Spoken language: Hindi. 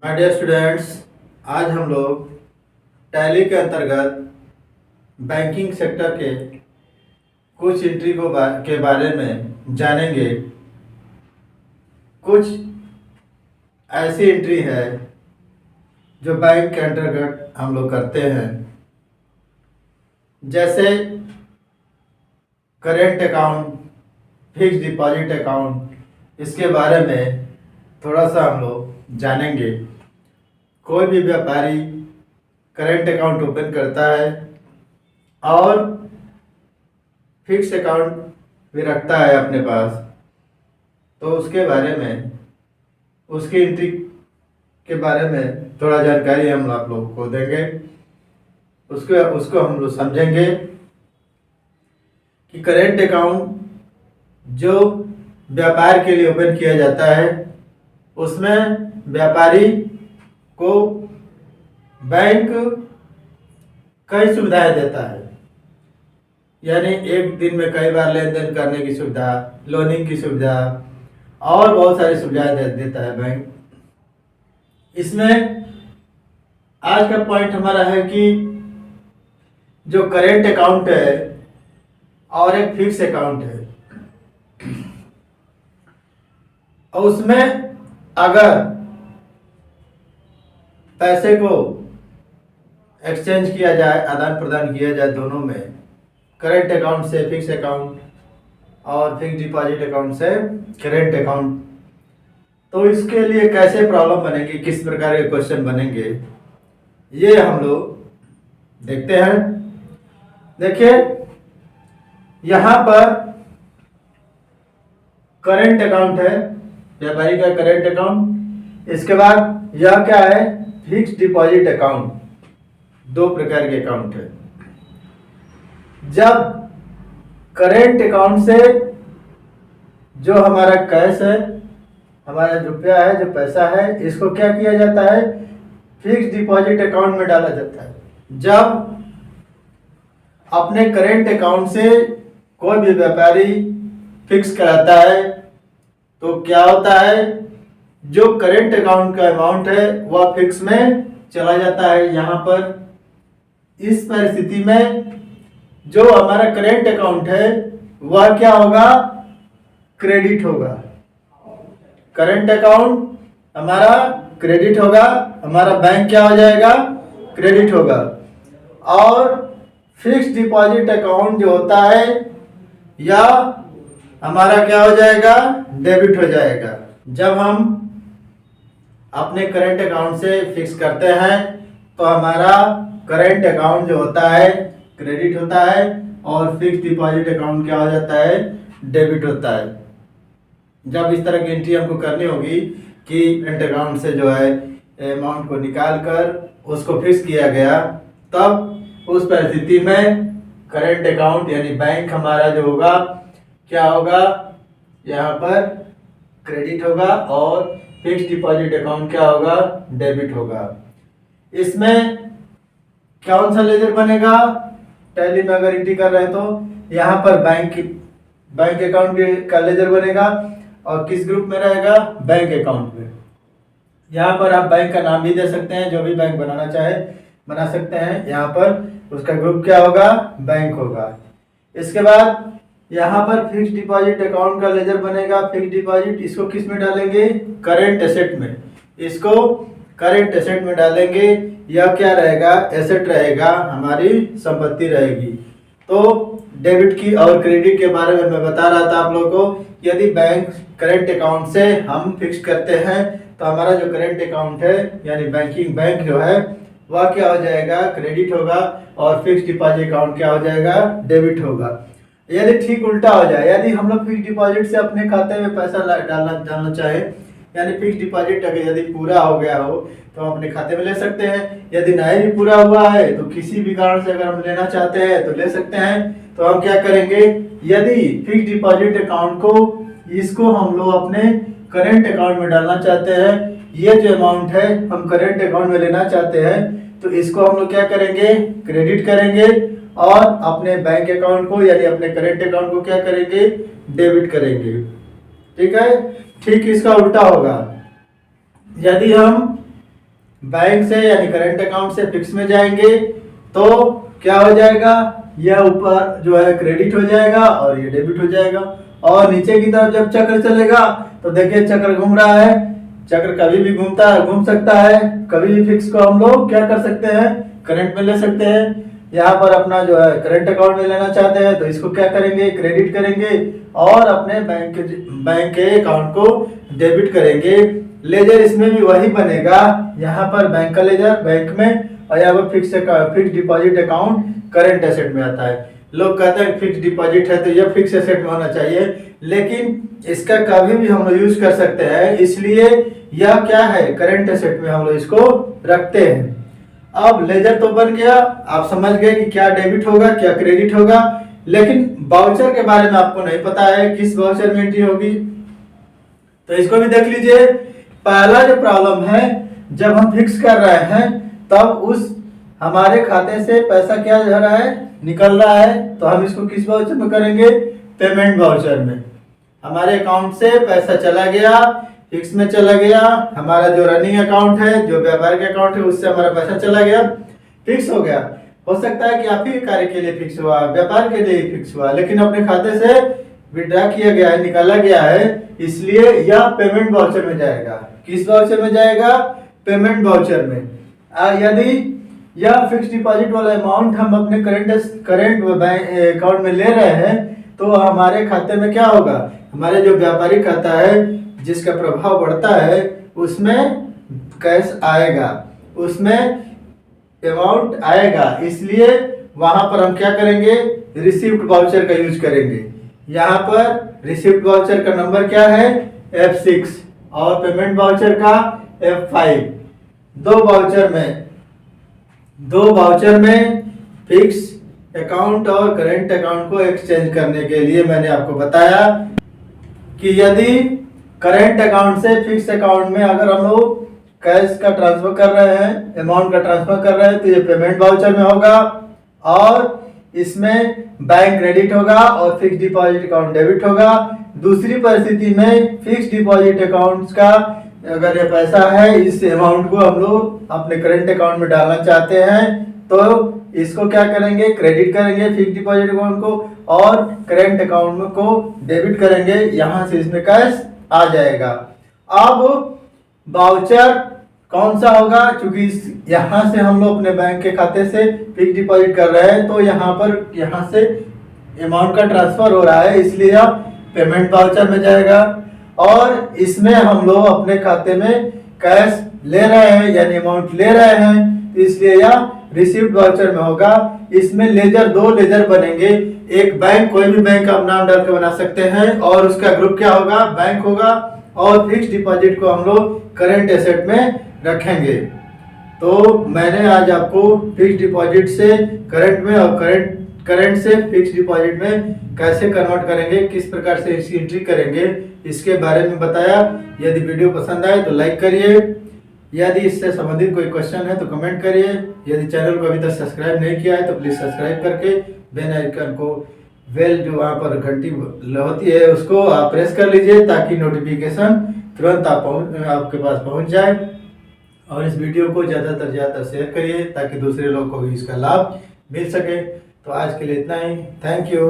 माय डियर स्टूडेंट्स, आज हम लोग टैली के अंतर्गत बैंकिंग सेक्टर के कुछ एंट्री के बारे में जानेंगे। कुछ ऐसी एंट्री है जो बैंक के अंतर्गत हम लोग करते हैं, जैसे current account, fix deposit account. इसके बारे में थोड़ा सा हम लोग जानेंगे। कोई भी व्यापारी करेंट अकाउंट ओपन करता है और फिक्स अकाउंट भी रखता है अपने पास, तो उसके बारे में, उसकी एंट्री के बारे में थोड़ा जानकारी हम आप लोग को देंगे। उसको हम लोग समझेंगे कि करेंट अकाउंट जो व्यापार के लिए ओपन किया जाता है, उसमें व्यापारी को बैंक कई सुविधाएं देता है। यानी एक दिन में कई बार लेन देन करने की सुविधा, लोनिंग की सुविधा और बहुत सारी सुविधाएं देता है बैंक। इसमें आज का पॉइंट हमारा है कि जो करेंट अकाउंट है और एक फिक्स अकाउंट है, और उसमें अगर पैसे को एक्सचेंज किया जाए, आदान प्रदान किया जाए दोनों में, करेंट अकाउंट से फिक्स अकाउंट और फिक्स डिपॉजिट अकाउंट से करेंट अकाउंट, तो इसके लिए कैसे प्रॉब्लम बनेगी, किस प्रकार के क्वेश्चन बनेंगे, ये हम लोग देखते हैं। देखिए, यहाँ पर करेंट अकाउंट है, व्यापारी का करेंट अकाउंट। इसके बाद यह क्या है, फिक्स डिपॉजिट अकाउंट। दो प्रकार के अकाउंट है। जब करेंट अकाउंट से जो हमारा कैश है, हमारा रुपया है, जो पैसा है, इसको क्या किया जाता है, फिक्स डिपॉजिट अकाउंट में डाला जाता है। जब अपने करेंट अकाउंट से कोई भी व्यापारी फिक्स कराता है, तो क्या होता है, जो करेंट अकाउंट का अमाउंट है वह फिक्स में चला जाता है। यहाँ पर इस परिस्थिति में जो हमारा करेंट अकाउंट है वह क्या होगा, क्रेडिट होगा। करेंट अकाउंट हमारा क्रेडिट होगा, हमारा बैंक क्या हो जाएगा, क्रेडिट होगा। और फिक्स डिपॉजिट अकाउंट जो होता है या हमारा क्या हो जाएगा, डेबिट हो जाएगा। जब हम अपने करेंट अकाउंट से फिक्स करते हैं तो हमारा करेंट अकाउंट जो होता है क्रेडिट होता है, और फिक्स डिपॉजिट अकाउंट क्या हो जाता है, डेबिट होता है। जब इस तरह की एंट्री हमको करनी होगी कि करेंट अकाउंट से जो है अमाउंट को निकाल कर उसको फिक्स किया गया, तब उस परिस्थिति में करेंट अकाउंट यानी बैंक हमारा जो होगा, क्या होगा, यहाँ पर क्रेडिट होगा, और फिक्स डिपॉजिट अकाउंट क्या होगा, डेबिट होगा। इसमें कौन सा लेजर बनेगा, टैली में अगर एंट्री कर रहे हैं तो यहाँ पर बैंक अकाउंट का लेजर बनेगा, और किस ग्रुप में रहेगा, बैंक अकाउंट में। यहाँ पर आप बैंक का नाम भी दे सकते हैं, जो भी बैंक बनाना चाहे बना सकते हैं। यहाँ पर उसका ग्रुप क्या होगा, बैंक होगा। इसके बाद यहाँ पर फिक्स डिपॉजिट अकाउंट का लेजर बनेगा। फिक्स डिपॉजिट इसको किस में डालेंगे, करेंट एसेट में। इसको करेंट एसेट में डालेंगे। यह क्या रहेगा, एसेट रहेगा, हमारी संपत्ति रहेगी। तो डेबिट की और क्रेडिट के बारे में मैं बता रहा था आप लोगों को। यदि बैंक करेंट अकाउंट से हम फिक्स करते हैं तो हमारा जो करेंट अकाउंट है यानी बैंक जो है वह क्या हो जाएगा, क्रेडिट होगा, और फिक्स डिपॉजिट अकाउंट क्या हो जाएगा, डेबिट होगा। यदि ठीक उल्टा हो जाए, यदि हम लोग फिक्स डिपॉजिट से अपने खाते में पैसा डालना चाहे, यानी फिक्स डिपॉजिट अगर यदि पूरा हो गया हो तो हम अपने खाते में ले सकते हैं। यदि नहीं भी पूरा हुआ है तो किसी भी कारण से अगर हम लेना चाहते हैं तो ले सकते हैं। तो हम क्या करेंगे, यदि फिक्स डिपॉजिट अकाउंट को इसको हम लोग अपने करेंट अकाउंट में डालना चाहते हैं, ये जो अमाउंट है हम करेंट अकाउंट में लेना चाहते हैं, तो इसको हम लोग क्या करेंगे, क्रेडिट करेंगे, और अपने बैंक अकाउंट को यानी अपने करेंट अकाउंट को क्या करेंगे, डेबिट करेंगे। ठीक है। ठीक इसका उल्टा होगा, यदि हम बैंक से यानी करंट अकाउंट से फिक्स में जाएंगे तो क्या हो जाएगा, यह ऊपर जो है क्रेडिट हो जाएगा और ये डेबिट हो जाएगा। और नीचे की तरफ जब चक्र चलेगा तो देखिए चक्र घूम रहा है, चक्र कभी भी घूम सकता है, कभी भी फिक्स को हम लोग क्या कर सकते हैं, करंट में ले सकते हैं। यहाँ पर अपना जो है करंट अकाउंट में लेना चाहते हैं तो इसको क्या करेंगे, क्रेडिट करेंगे और अपने बैंक के अकाउंट को डेबिट करेंगे। लेजर इसमें भी वही बनेगा, यहाँ पर बैंक का लेजर बैंक में और यहाँ पर fix deposit account current asset में आता है। लोग कहते हैं फिक्स डिपॉजिट है तो यह फिक्स एसेट में होना चाहिए, लेकिन इसका कभी भी हम लोग यूज कर सकते हैं, इसलिए यह क्या है, करंट एसेट में हम लोग इसको रखते हैं। अब लेजर तो बन गया, आप समझ गए कि क्या डेबिट होगा क्या क्रेडिट होगा, लेकिन वाउचर के बारे में आपको नहीं पता है किस वाउचर में एंट्री होगी, तो इसको भी देख लीजिए। पहला जो प्रॉब्लम है, जब हम फिक्स कर रहे हैं तब उस हमारे खाते से पैसा क्या जा रहा है, निकल रहा है, तो हम इसको किस वाउचर में करेंगे, पेमेंट वाउचर में। हमारे अकाउंट से पैसा चला गया, फिक्स में चला गया, हमारा जो रनिंग अकाउंट है, जो व्यापार के अकाउंट है, उससे हमारा पैसा चला गया, फिक्स हो गया। हो सकता है कि आप ही कार्य के लिए फिक्स हुआ, व्यापार के लिए फिक्स हुआ, लेकिन अपने खाते से विड्रॉ किया गया है, निकाला गया है, इसलिए यह पेमेंट वाउचर में जाएगा। किस वाउचर में जाएगा, पेमेंट वाउचर में। यदि यह फिक्स डिपॉजिट वाला अमाउंट हम अपने करंट बैंक अकाउंट में ले रहे हैं तो हमारे खाते में क्या होगा, हमारे जो व्यापारिक खाता है जिसका प्रभाव बढ़ता है उसमें कैश आएगा, उसमें अमाउंट आएगा, इसलिए वहां पर हम क्या करेंगे, रिसिप्ट वाउचर का यूज करेंगे। यहाँ पर रिसिप्ट वाउचर का नंबर क्या है, F6 और पेमेंट वाउचर का F5। दो वाउचर में फिक्स अकाउंट और करंट अकाउंट को एक्सचेंज करने के लिए मैंने आपको बताया कि यदि करंट अकाउंट से फिक्स अकाउंट में अगर हम लोग कैश का ट्रांसफर कर रहे हैं, अमाउंट का ट्रांसफर कर रहे हैं, तो ये पेमेंट वाउचर में होगा और इसमें बैंक क्रेडिट होगा और फिक्स डिपॉजिट अकाउंट डेबिट होगा। दूसरी परिस्थिति में फिक्स डिपॉजिट अकाउंट्स का अगर ये पैसा है, इस अमाउंट को हम लोग अपने करंट अकाउंट में डालना चाहते हैं तो इसको क्या करेंगे, क्रेडिट करेंगे फिक्स डिपॉजिट अकाउंट को और करंट अकाउंट को डेबिट करेंगे, यहाँ से इसमें कैश आ जाएगा। अब वाउचर कौन सा होगा, क्योंकि यहाँ से हम लोग अपने बैंक के खाते से फिक्स डिपॉजिट कर रहे हैं तो यहाँ से अमाउंट का ट्रांसफर हो रहा है, इसलिए यह पेमेंट वाउचर में जाएगा। और इसमें हम लोग अपने खाते में कैश ले रहे हैं यानी अमाउंट ले रहे हैं, इसलिए यह रिसिप्ट वाउचर में होगा। इसमें दो लेजर बनेंगे, एक बैंक, कोई भी बैंक आप नाम डाल के बना सकते हैं और उसका ग्रुप क्या होगा, बैंक होगा, और फिक्स डिपॉजिट को हम लोग करंट एसेट में रखेंगे। तो मैंने आज आपको फिक्स डिपॉजिट से करंट में और करंट से फिक्स डिपॉजिट में कैसे कन्वर्ट करेंगे, किस प्रकार से इसकी एंट्री करेंगे, इसके बारे में बताया। यदि वीडियो पसंद आए तो लाइक करिए, यदि इससे संबंधित कोई क्वेश्चन है तो कमेंट करिए। यदि चैनल को अभी तक सब्सक्राइब नहीं किया है तो प्लीज़ सब्सक्राइब करके बेल आइकन को, बेल जो वहाँ पर घंटी होती है उसको आप प्रेस कर लीजिए ताकि नोटिफिकेशन तुरंत आपके पास पहुँच जाए। और इस वीडियो को ज़्यादातर ज़्यादा शेयर करिए ताकि दूसरे लोग को भी इसका लाभ मिल सके। तो आज के लिए इतना ही, थैंक यू।